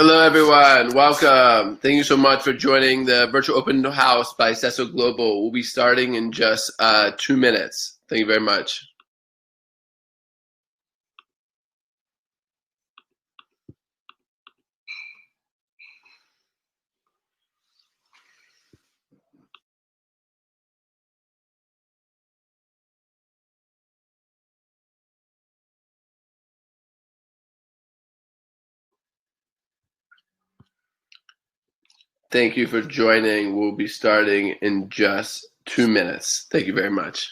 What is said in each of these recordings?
Hello, everyone. Welcome. Thank you so much for joining the virtual open house by CESO Global. We'll be starting in just 2 minutes. Thank you very much. Thank you for joining. We'll be starting in just 2 minutes. Thank you very much.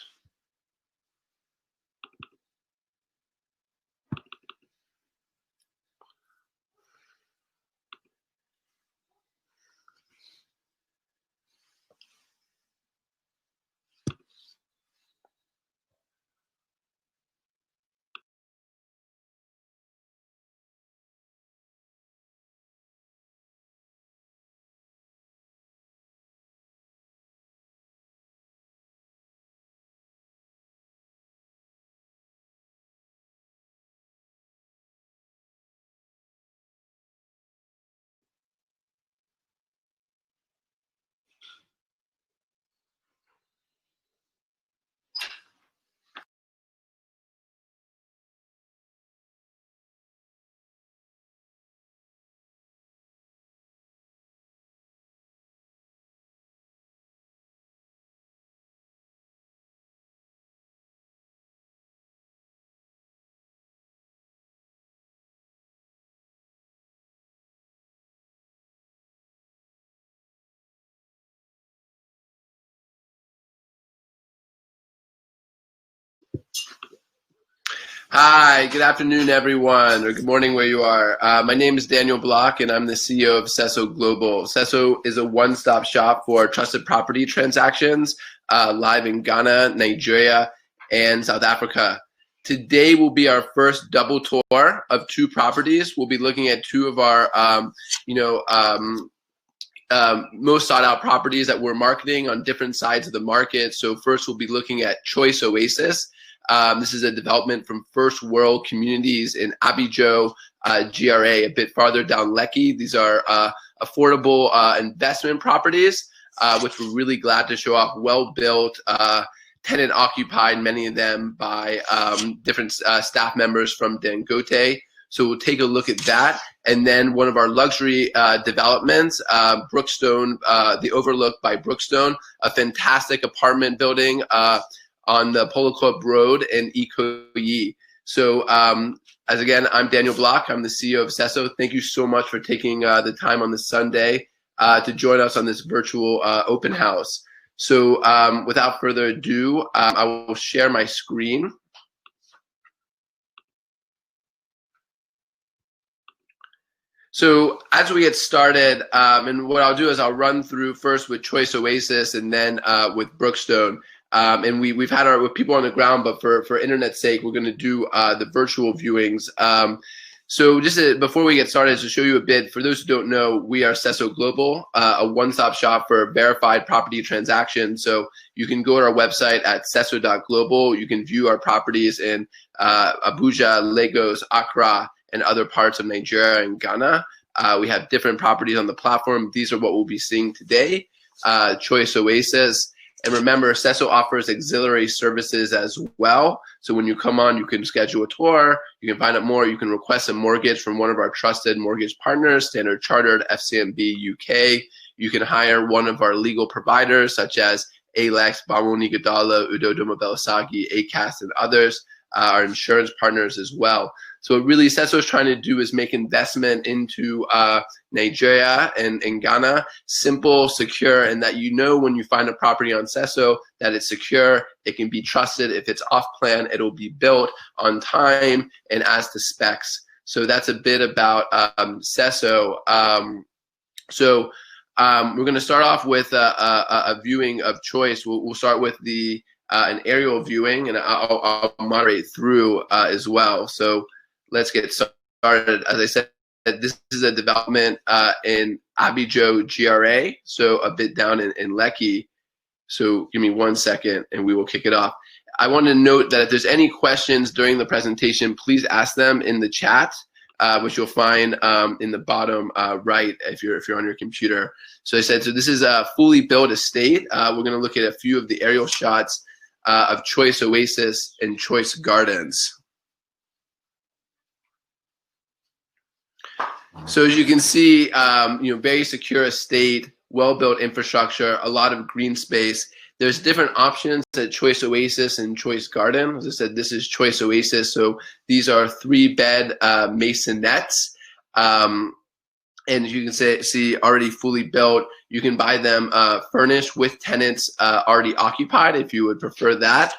Hi, good afternoon, everyone, or good morning where you are. My name is Daniel Block, and I'm the CEO of CESO Global. CESO is a one-stop shop for trusted property transactions live in Ghana, Nigeria, and South Africa. Today will be our first double tour of 2 properties. We'll be looking at 2 of our, most sought-out properties that we're marketing on different sides of the market. So first, we'll be looking at Chois Oasis. This is a development from First World Communities in Abidjan, GRA, a bit farther down Lekki. These are affordable investment properties, which we're really glad to show off. Well-built, tenant-occupied, many of them by different staff members from Dangote. So we'll take a look at that. And then one of our luxury developments, Brookstone, the Overlook by Brookstone, a fantastic apartment building on the Polo Club Road in Ikoyi. So as again, I'm Daniel Block. I'm the CEO of CESO. Thank you so much for taking the time on this Sunday to join us on this virtual open house. So without further ado, I will share my screen. So as we get started, and what I'll do is I'll run through first with Chois Oasis and then with Brookstone. And we've had with people on the ground, but for internet's sake, we're going to do the virtual viewings. So just before we get started, to show you a bit, for those who don't know, we are CESO Global, a one-stop shop for verified property transactions. So you can go to our website at ceso.global. You can view our properties in Abuja, Lagos, Accra, and other parts of Nigeria and Ghana. We have different properties on the platform. These are what we'll be seeing today. Chois Oasis. And remember, CESO offers auxiliary services as well. So when you come on, you can schedule a tour, you can find out more, you can request a mortgage from one of our trusted mortgage partners, Standard Chartered, FCMB UK. You can hire one of our legal providers, such as Alex, Bamoni Gadala, Udo Domobelasagi, ACAS, and others, our insurance partners as well. So what really CESO is trying to do is make investment into Nigeria and Ghana simple, secure, and that you know when you find a property on CESO that it's secure, it can be trusted. If it's off plan, it'll be built on time and as to specs. So that's a bit about CESO. We're going to start off with a viewing of Chois. We'll start with an aerial viewing, and I'll moderate through as well. So let's get started. As I said, this is a development in Abidjan, GRA, so a bit down in Lekki. So give me 1 second and we will kick it off. I want to note that if there's any questions during the presentation, please ask them in the chat. which you'll find in the bottom right if you're on your computer. So I said, so this is a fully built estate. We're going to look at a few of the aerial shots of Chois Oasis and Choice Gardens. So as you can see, very secure estate, well-built infrastructure, a lot of green space. There's different options at Choice Oasis and Choice Garden. As I said, this is Choice Oasis. So these are 3-bed masonettes. And as you can see, already fully built. You can buy them furnished with tenants already occupied if you would prefer that,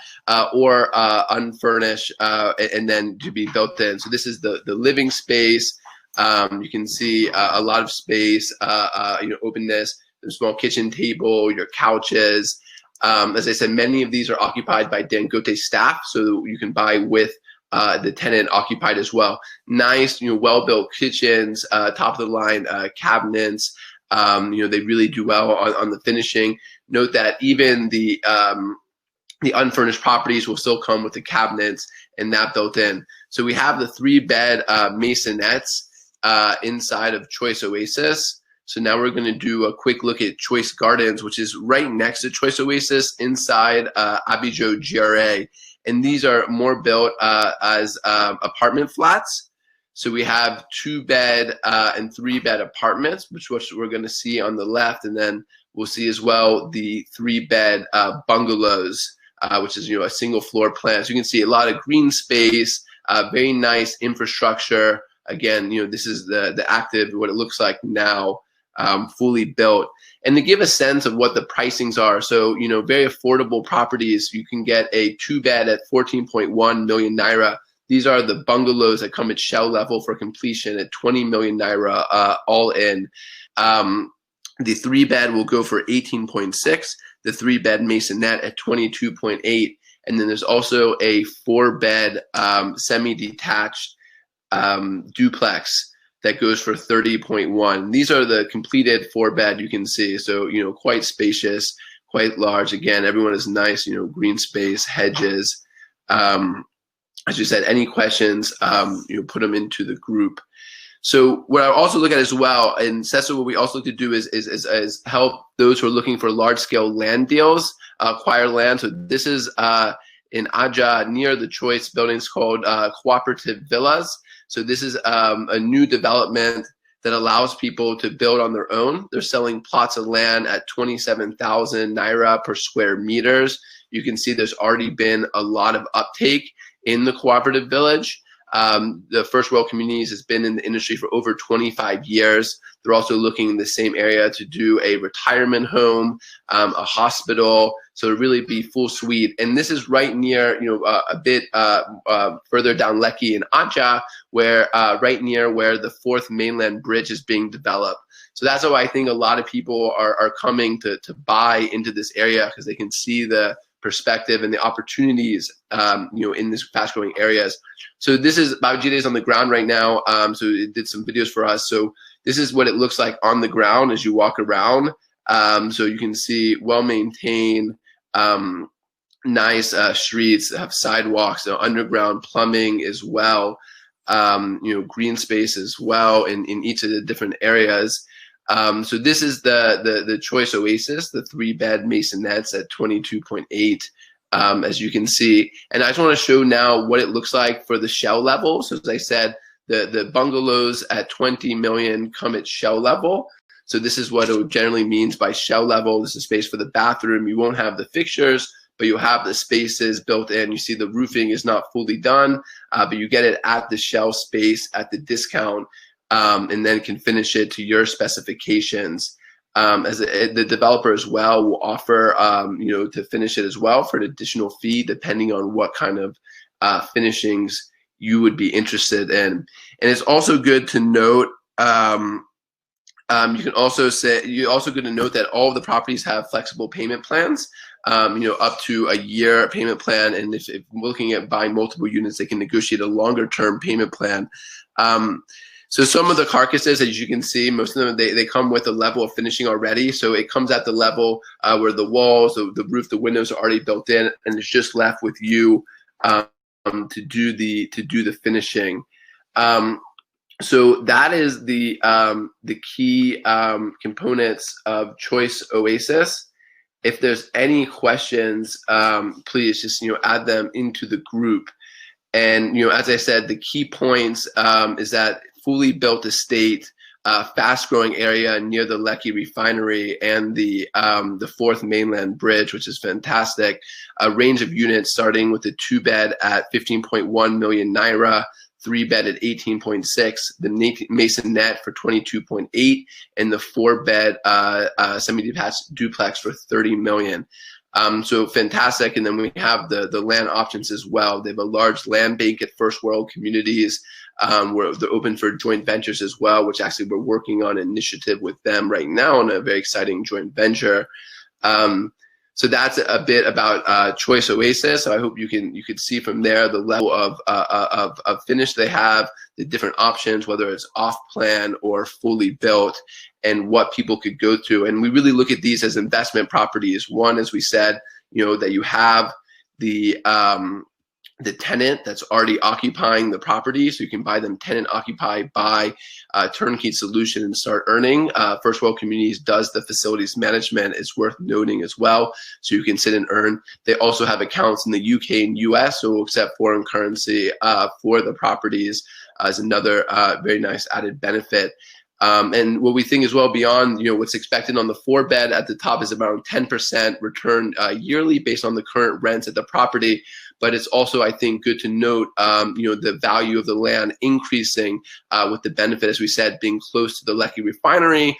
or unfurnished and then to be built in. So this is the living space. You can see a lot of space, openness, the small kitchen table, your couches. As I said, many of these are occupied by Dangote staff, so you can buy with the tenant occupied as well. Nice, well-built kitchens, top of the line cabinets. They really do well on the finishing. Note that even the unfurnished properties will still come with the cabinets and that built in. So we have the 3-bed masonettes inside of Choice Oasis. So now we're going to do a quick look at Choice Gardens, which is right next to Choice Oasis inside Abijo GRA. And these are more built as apartment flats. So we have 2-bed and 3-bed apartments, which we're going to see on the left. And then we'll see as well the 3-bed bungalows, which is a single floor plan. So you can see a lot of green space, very nice infrastructure. Again, this is the active, what it looks like now, fully built. And to give a sense of what the pricings are, so, very affordable properties, you can get a 2-bed at 14.1 million naira. These are the bungalows that come at shell level for completion at 20 million naira all in. The 3-bed will go for 18.6, the 3-bed masonette at 22.8, and then there's also a 4-bed semi-detached duplex that goes for 30.1. These are the completed 4-bed you can see. So, quite spacious, quite large. Again, everyone is nice, green space, hedges. As you said, any questions, put them into the group. So what I also look at as well, and Cecil, what we also could do is help those who are looking for large scale land deals, acquire land. So this is in Aja near the Choice buildings called Cooperative Villas. So this is a new development that allows people to build on their own. They're selling plots of land at 27,000 naira per square meters. You can see there's already been a lot of uptake in the cooperative village. The First World Communities has been in the industry for over 25 years. They're also looking in the same area to do a retirement home, a hospital, so to really be full suite. And this is right near, a bit further down Lekki in Aja, where right near where the 4th mainland bridge is being developed. So that's why I think a lot of people are coming to buy into this area, because they can see the perspective and the opportunities, in these fast-growing areas. So this is Babajide is on the ground right now. So it did some videos for us. So this is what it looks like on the ground as you walk around. So you can see well-maintained, nice streets, have sidewalks, underground plumbing as well, green space as well in each of the different areas. So this is the Choice Oasis, the 3-bed masonettes at 22.8, as you can see. And I just want to show now what it looks like for the shell level. So as I said, the bungalows at 20 million come at shell level. So this is what it generally means by shell level. This is space for the bathroom. You won't have the fixtures, but you have the spaces built in. You see the roofing is not fully done, but you get it at the shell space at the discount. And then can finish it to your specifications. As the developer as well will offer, to finish it as well for an additional fee, depending on what kind of finishings you would be interested in. And it's also good to note, you can also say, you're also good to note that all of the properties have flexible payment plans, up to a year payment plan. And if looking at buying multiple units, they can negotiate a longer term payment plan. So some of the carcasses, as you can see, most of them, they come with a level of finishing already. So it comes at the level where the walls, the roof, the windows are already built in, and it's just left with you to do the finishing. So that is the key components of Choice Oasis. If there's any questions, please just add them into the group. And as I said, the key points is that fully built estate, fast-growing area near the Lekki refinery and the fourth mainland bridge, which is fantastic. A range of units starting with a 2-bed at 15.1 million naira, 3-bed at 18.6, the masonette for 22.8, and the 4-bed semi-detached duplex for 30 million. So fantastic. And then we have the land options as well. They have a large land bank at First World Communities, where they're open for joint ventures as well, which actually we're working on an initiative with them right now on a very exciting joint venture. So that's a bit about Choice Oasis. So I hope you can see from there the level of finish they have, the different options, whether it's off plan or fully built, and what people could go through. And we really look at these as investment properties. One, as we said, that you have the tenant that's already occupying the property, so you can buy them tenant occupied, buy a turnkey solution and start earning. First World Communities does the facilities management. It's worth noting as well, so you can sit and earn. They also have accounts in the UK and US, so we'll accept foreign currency for the properties as another very nice added benefit. And what we think as well beyond, what's expected on the 4-bed at the top is around 10% return yearly based on the current rents at the property. But it's also, I think, good to note, the value of the land increasing with the benefit, as we said, being close to the Lekki refinery,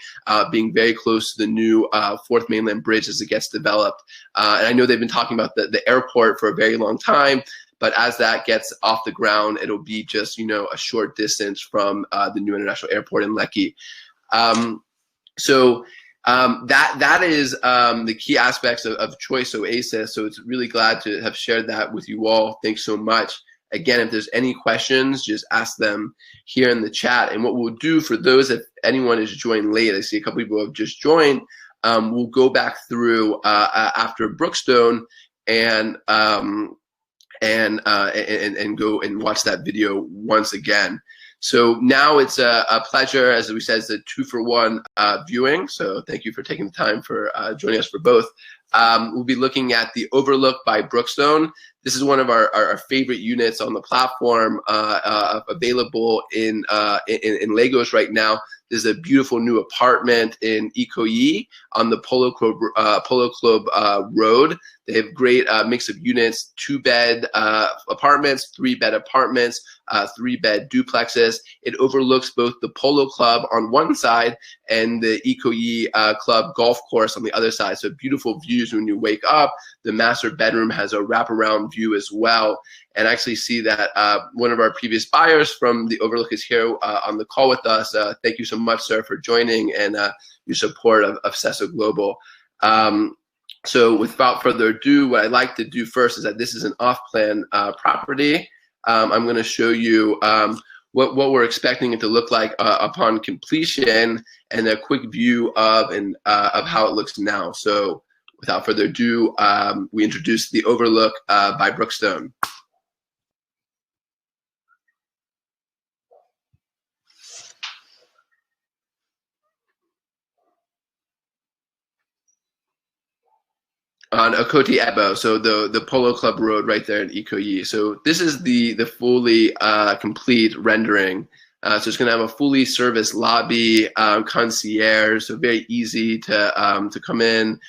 being very close to the new fourth mainland bridge as it gets developed. And I know they've been talking about the airport for a very long time. But as that gets off the ground, it'll be just, a short distance from the new international airport in Lekki. So that is the key aspects of Choice Oasis. So it's really glad to have shared that with you all. Thanks so much. Again, if there's any questions, just ask them here in the chat. And what we'll do for those, if anyone has joined late, I see a couple people have just joined, we'll go back through after Brookstone and go and watch that video once again. So now it's a pleasure, as we said, it's a 2-for-1 viewing. So thank you for taking the time for joining us for both. We'll be looking at the Overlook by Brookstone. This is one of our favorite units on the platform, available in Lagos right now. There's a beautiful new apartment in Ikoyi on the Polo Club Road. They have great mix of units, 2-bed apartments, 3-bed apartments, 3-bed duplexes. It overlooks both the Polo Club on one side and the Ikoyi Club golf course on the other side. So beautiful views when you wake up. The master bedroom has a wraparound view as well. And I actually see that one of our previous buyers from the Overlook is here on the call with us. Thank you so much, sir, for joining and your support of Sesso Global. So without further ado, what I'd like to do first is that this is an off-plan property. I'm going to show you what we're expecting it to look like upon completion, and a quick view of how it looks now. So without further ado, we introduce the Overlook by Brookstone. On Okoti Ebo, so the Polo Club Road right there in Ikoyi. So this is the fully complete rendering. So it's going to have a fully serviced lobby, concierge, so very easy to come in,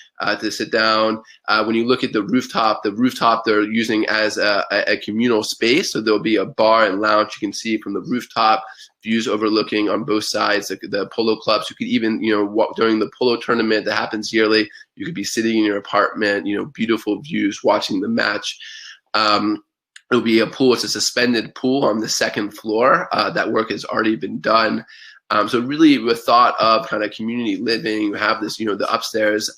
to sit down. When you look at the rooftop they're using as a communal space. So there'll be a bar and lounge you can see from the rooftop. Views overlooking on both sides the polo clubs. You could even, walk during the polo tournament that happens yearly. You could be sitting in your apartment, beautiful views, watching the match. It'll be a pool. It's a suspended pool on the 2nd floor. That work has already been done. So really, with thought of kind of community living, you have this, the upstairs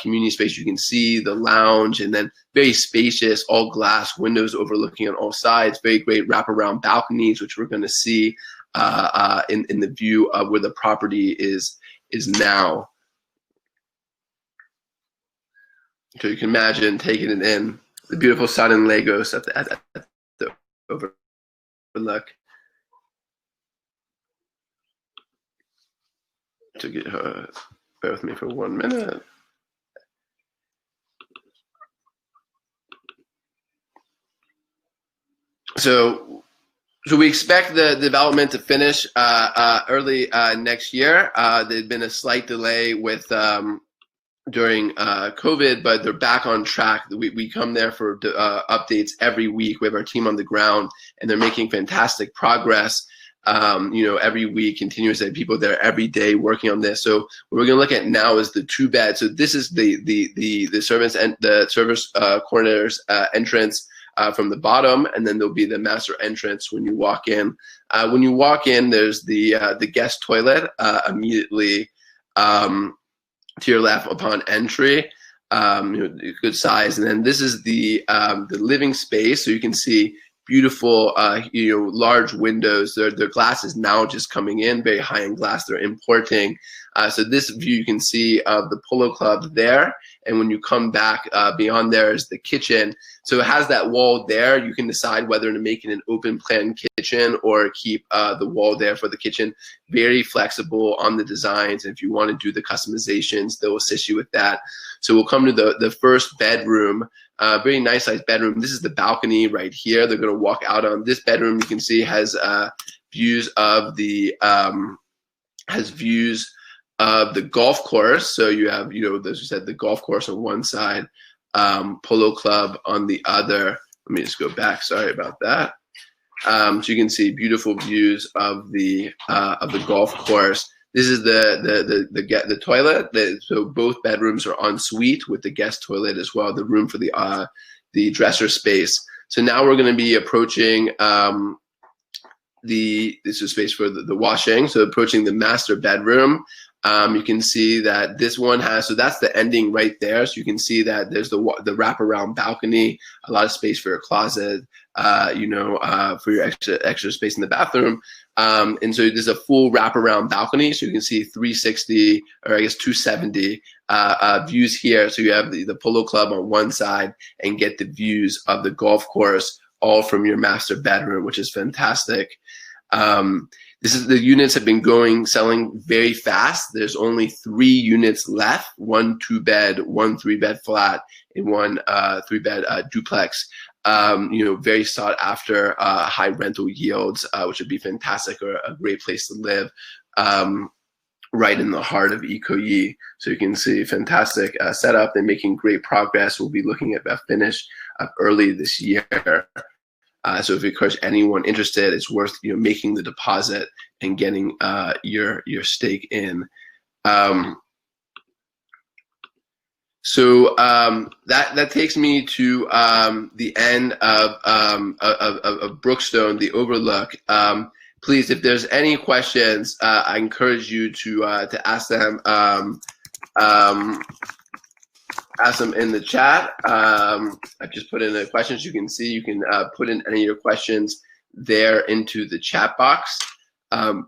community space. You can see the lounge, and then very spacious, all glass windows overlooking on all sides. Very great wraparound balconies, which we're going to see in the view of where the property is now. So you can imagine taking it in, the beautiful sun in Lagos at the Overlook. to get bear with me for 1 minute. So we expect the development to finish early next year. There's been a slight delay with during COVID, but they're back on track. We come there for updates every week. We have our team on the ground, and they're making fantastic progress. Every week, continuous people there every day working on this. So what we're going to look at now is the 2-bed. So this is the servants and the service coordinator's entrance from the bottom, and then there'll be the master entrance when you walk in. When you walk in, there's the guest toilet immediately to your left upon entry. Good size, and then this is the living space. So you can see beautiful, large windows. Their glass is now just coming in, very high-end glass they're importing. So this view you can see of the Polo Club there, and when you come back beyond there is the kitchen. So it has that wall there. You can decide whether to make it an open plan kitchen or keep the wall there for the kitchen. Very flexible on the designs, and if you want to do the customizations, they'll assist you with that. So we'll come to the first bedroom. Very nice sized bedroom. This is the balcony right here. They're going to walk out on. This bedroom, you can see, has views of the golf course. So you have, as you said, the golf course on one side, Polo Club on the other. Let me just go back. Sorry about that. So you can see beautiful views of the golf course. This is the toilet. So both bedrooms are en suite with the guest toilet as well. The room for the dresser space. So now we're going to be approaching this is space for the washing. So approaching the master bedroom. You can see that this one has, so that's the ending right there. So you can see that there's the wraparound balcony, a lot of space for your closet, for your extra space in the bathroom. And so there's a full wraparound balcony. So you can see 360, or I guess 270 views here. So you have the Polo Club on one side and get the views of the golf course all from your master bedroom, which is fantastic. The units have been selling very fast. There's only 3 units left, 1 2-bed, 1 3-bed flat, and 1 3-bed duplex. Very sought after, high rental yields, which would be fantastic, or a great place to live, right in the heart of Ikoyi. So you can see fantastic setup. They're making great progress. We'll be looking at that finish early this year. So if, of course, anyone interested, it's worth making the deposit and getting your stake in. So that takes me to the end of Brookstone, the Overlook. Please, if there's any questions, I encourage you to ask them. Ask them in the chat. I've just put in the questions. You can see, you can put in any of your questions there into the chat box. And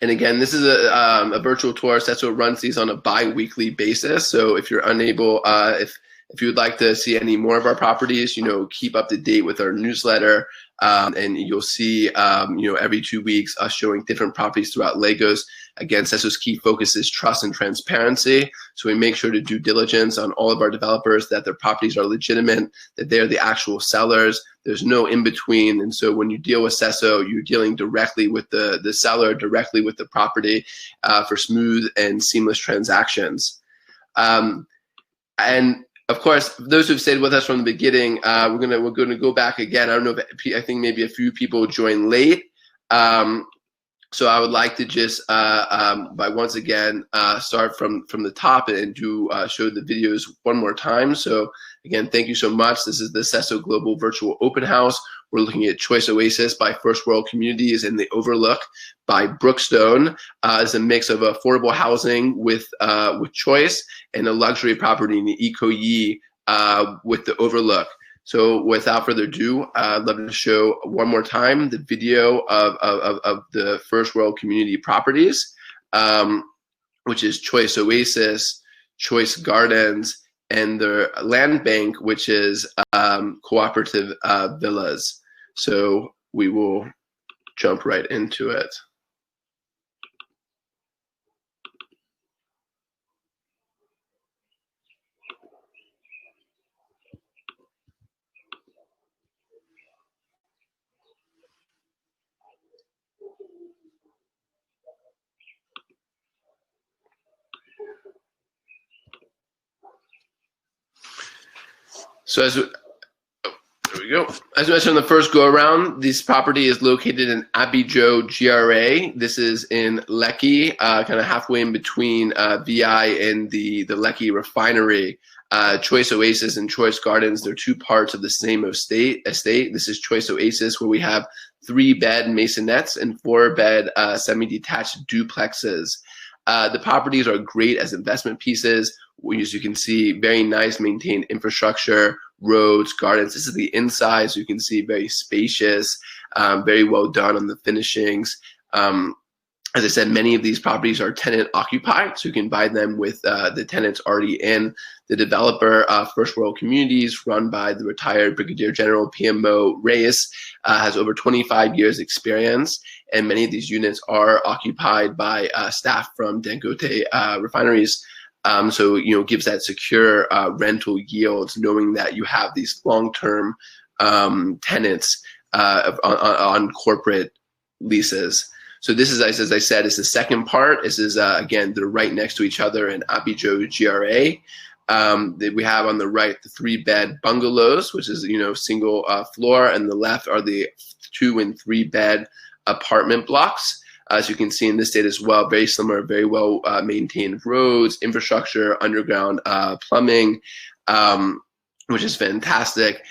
again, this is a virtual tour. Sesso runs these on a bi-weekly basis. So if you're unable, if you would like to see any more of our properties, keep up to date with our newsletter. And you'll see, every 2 weeks us showing different properties throughout Lagos. Again, Sesso's key focus is trust and transparency. So we make sure to do diligence on all of our developers, that their properties are legitimate, that they're the actual sellers. There's no in between. And so when you deal with Sesso, you're dealing directly with the seller, directly with the property, for smooth and seamless transactions. And of course, those who've stayed with us from the beginning, we're gonna go back again. I don't know if I think maybe a few people joined late. So I would like to just, by once again, start from the top and do show the videos one more time. So again, thank you so much. This is the Sesso Global Virtual Open House. We're looking at Choice Oasis by First World Communities and the Overlook by Brookstone. It's a mix of affordable housing with Choice and a luxury property in the Ikoyi with the Overlook. So without further ado, I'd love to show one more time the video of the First World Community Properties, which is Choice Oasis, Choice Gardens, and the land bank, which is Cooperative Villas. So we will jump right into it. So there we go. As mentioned on the first go around, this property is located in Abijo GRA. This is in Lekki, kind of halfway in between VI and the Lekki refinery. Choice Oasis and Choice Gardens, they're two parts of the same estate. This is Choice Oasis, where we have 3-bed masonettes and 4-bed semi-detached duplexes. The properties are great as investment pieces. As you can see, very nice maintained infrastructure, roads, gardens. This is the inside, so you can see very spacious, very well done on the finishings. As I said, many of these properties are tenant occupied, so you can buy them with the tenants already in. The developer, First World Communities, run by the retired Brigadier General PMO Reyes, has over 25 years experience, and many of these units are occupied by staff from Dangote refineries. So, gives that secure rental yields, knowing that you have these long-term tenants on corporate leases. So this is, as I said, is the second part. This is, again, they're right next to each other in Abijo GRA. We have on the right the 3-bed bungalows, which is, single floor, and the left are the 2- and 3-bed apartment blocks. As you can see in this state as well, very similar, very well maintained roads, infrastructure, underground plumbing, which is fantastic.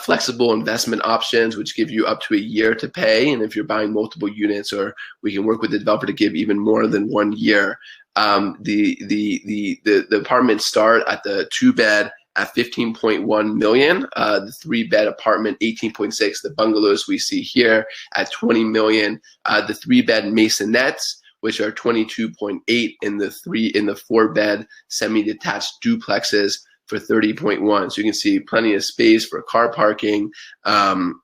Flexible investment options, which give you up to a year to pay. And if you're buying multiple units, or we can work with the developer to give even more than 1 year. The apartments start at the 2-bed at 15.1 million, the 3-bed apartment 18.6, the bungalows we see here at 20 million, the 3-bed masonettes, which are 22.8, in the 4-bed semi-detached duplexes for 30.1. So you can see plenty of space for car parking, room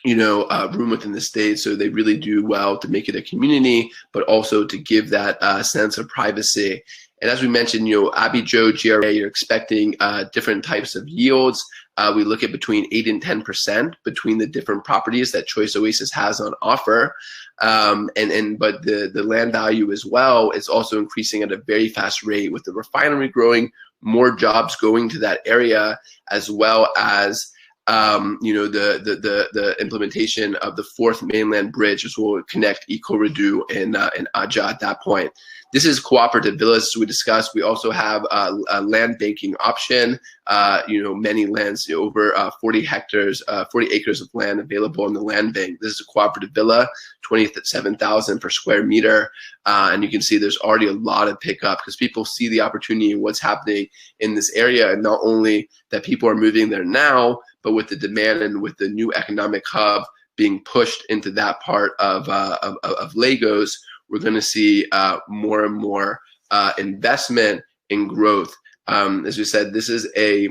within the state. So they really do well to make it a community, but also to give that sense of privacy. And as we mentioned, Abijo GRA, you're expecting different types of yields. We look at between 8 and 10% between the different properties that Choice Oasis has on offer. But the land value as well is also increasing at a very fast rate, with the refinery growing, more jobs going to that area, as well as the implementation of the 4th mainland bridge, which will connect Ikorodu and Aja at that point. This is cooperative villas, as we discussed. We also have a land banking option. Many lands, over 40 hectares, 40 acres of land available in the land bank. This is a cooperative villa, 27,000 per square meter. And you can see there's already a lot of pickup, because people see the opportunity and what's happening in this area. And not only that people are moving there now, but with the demand and with the new economic hub being pushed into that part of Lagos, we're going to see more and more investment in growth. As we said, this is a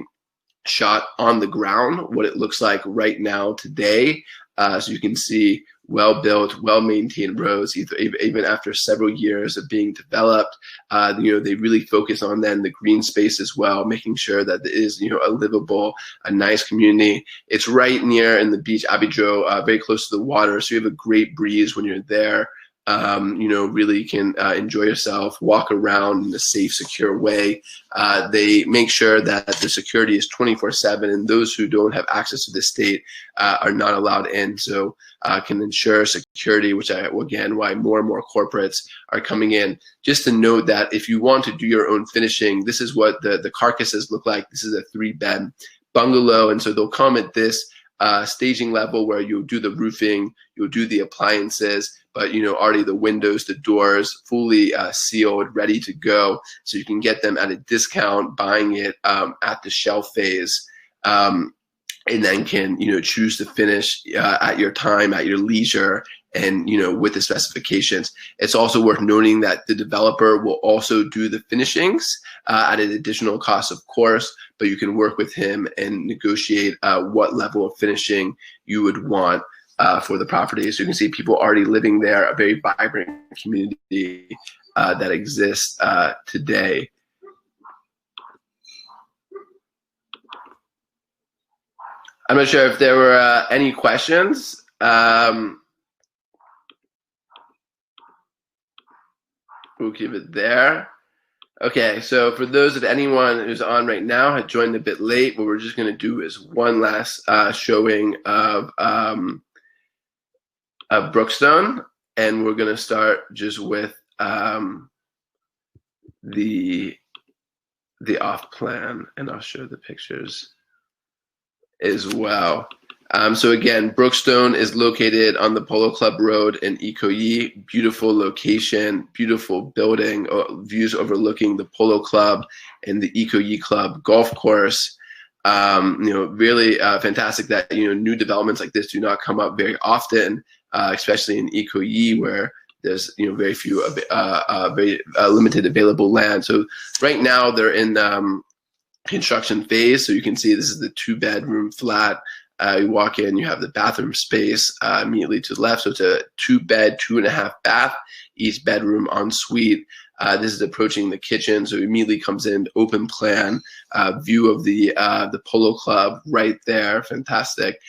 shot on the ground, what it looks like right now today. So you can see well-built, well-maintained roads, even after several years of being developed. They really focus on then the green space as well, making sure that it is, a livable, a nice community. It's right near in the beach, Abijo, very close to the water, so you have a great breeze when you're there. Really can enjoy yourself, walk around in a safe, secure way. They make sure that the security is 24/7, and those who don't have access to the state are not allowed in. So can ensure security, why more and more corporates are coming in. Just to note that if you want to do your own finishing, this is what the carcasses look like. This is a 3-bed bungalow, and so they'll come at this staging level where you'll do the roofing, you'll do the appliances, but already the windows, the doors fully sealed, ready to go. So you can get them at a discount, buying it at the shelf phase, and then can choose to finish at your time, at your leisure, and with the specifications. It's also worth noting that the developer will also do the finishings at an additional cost, of course, but you can work with him and negotiate what level of finishing you would want for the property. So you can see people already living there, a very vibrant community that exists today. I'm not sure if there were any questions. We'll keep it there. Okay, so for those of anyone who's on right now had joined a bit late, what we're just going to do is one last showing of Brookstone, and we're going to start just with the off plan, and I'll show the pictures as well. So again, Brookstone is located on the Polo Club Road in Ikoyi. Beautiful location, beautiful building, views overlooking the Polo Club and the Ikoyi Club golf course. Really fantastic that new developments like this do not come up very often, especially in Ikoyi, where there's very few, very limited available land. So right now they're in construction phase. So you can see this is the 2-bedroom flat. You walk in, you have the bathroom space immediately to the left. So it's a 2-bed, 2.5 bath, each bedroom en suite. This is approaching the kitchen, so it immediately comes in open plan view of the Polo Club right there. Fantastic.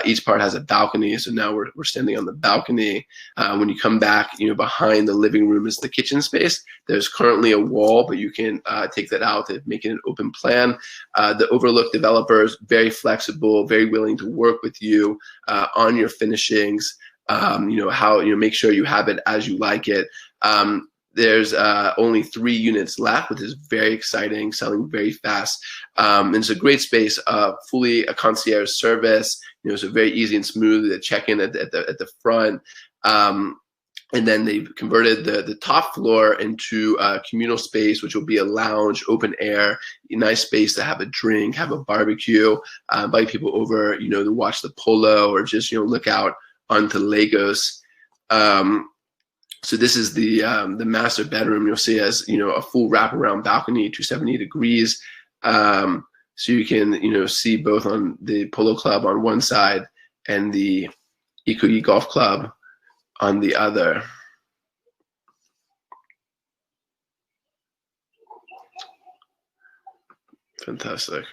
Each part has a balcony, so now we're standing on the balcony. When you come back, behind the living room is the kitchen space. There's currently a wall, but you can take that out to make it an open plan. The Overlook developers, very flexible, very willing to work with you on your finishings. Make sure you have it as you like it. There's only 3 units left, which is very exciting, selling very fast. And it's a great space, fully a concierge service. So very easy and smooth to check in at the front. And then they've converted the top floor into a communal space, which will be a lounge, open air, a nice space to have a drink, have a barbecue, invite people over, to watch the polo or just look out onto Lagos. So this is the master bedroom. You'll see as a full wraparound balcony, 270 degrees. So you can see both on the Polo Club on one side and the Ikoyi Golf Club on the other. Fantastic.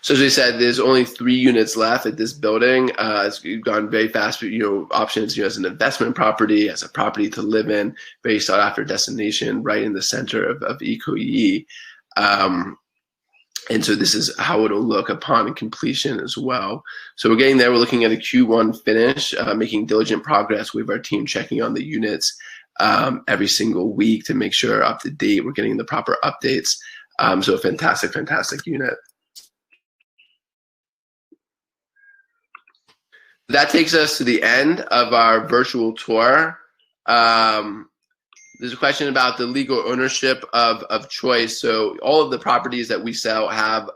So as we said, there's only 3 units left at this building. It's gone very fast. Options as an investment property, as a property to live in, very sought after destination, right in the center of Ikoyi. And so this is how it'll look upon completion as well. So we're getting there. We're looking at a Q1 finish, making diligent progress. We have our team checking on the units every single week to make sure up to date. We're getting the proper updates. So a fantastic, fantastic unit. That takes us to the end of our virtual tour. There's a question about the legal ownership of Chois. So all of the properties that we sell have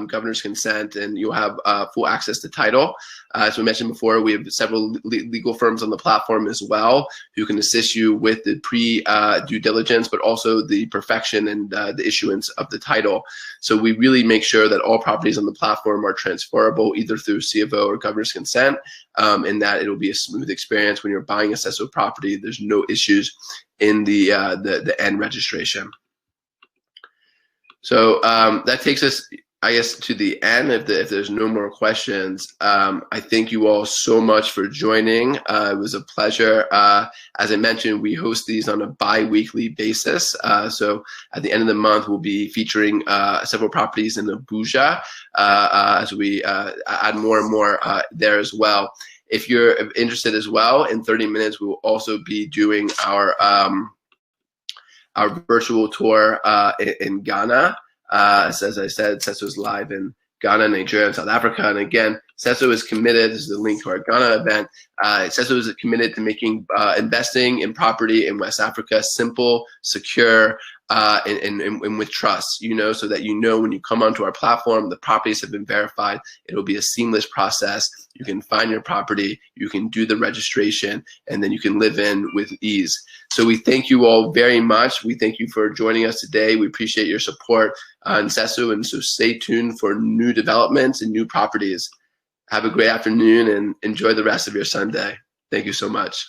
governor's consent, and you'll have full access to title. As we mentioned before, we have several legal firms on the platform as well who can assist you with the pre-due diligence, but also the perfection and the issuance of the title. So we really make sure that all properties on the platform are transferable either through C of O or governor's consent, and that it'll be a smooth experience when you're buying a CESO property. There's no issues in the end registration. So that takes us, I guess, to the end. If there's no more questions, I thank you all so much for joining. It was a pleasure. As I mentioned, we host these on a bi-weekly basis. So at the end of the month, we'll be featuring several properties in Abuja as we add more and more there as well. If you're interested as well, in 30 minutes, we will also be doing our virtual tour in Ghana. As I said, CESO is live in Ghana, Nigeria, and South Africa. And again, CESO is committed. This is the link to our Ghana event. CESO is committed to making investing in property in West Africa simple, secure, and with trust, so that when you come onto our platform, the properties have been verified. It'll be a seamless process. You can find your property, you can do the registration, and then you can live in with ease. So we thank you all very much. We thank you for joining us today. We appreciate your support on CESO, and so stay tuned for new developments and new properties. Have a great afternoon and enjoy the rest of your Sunday. Thank you so much.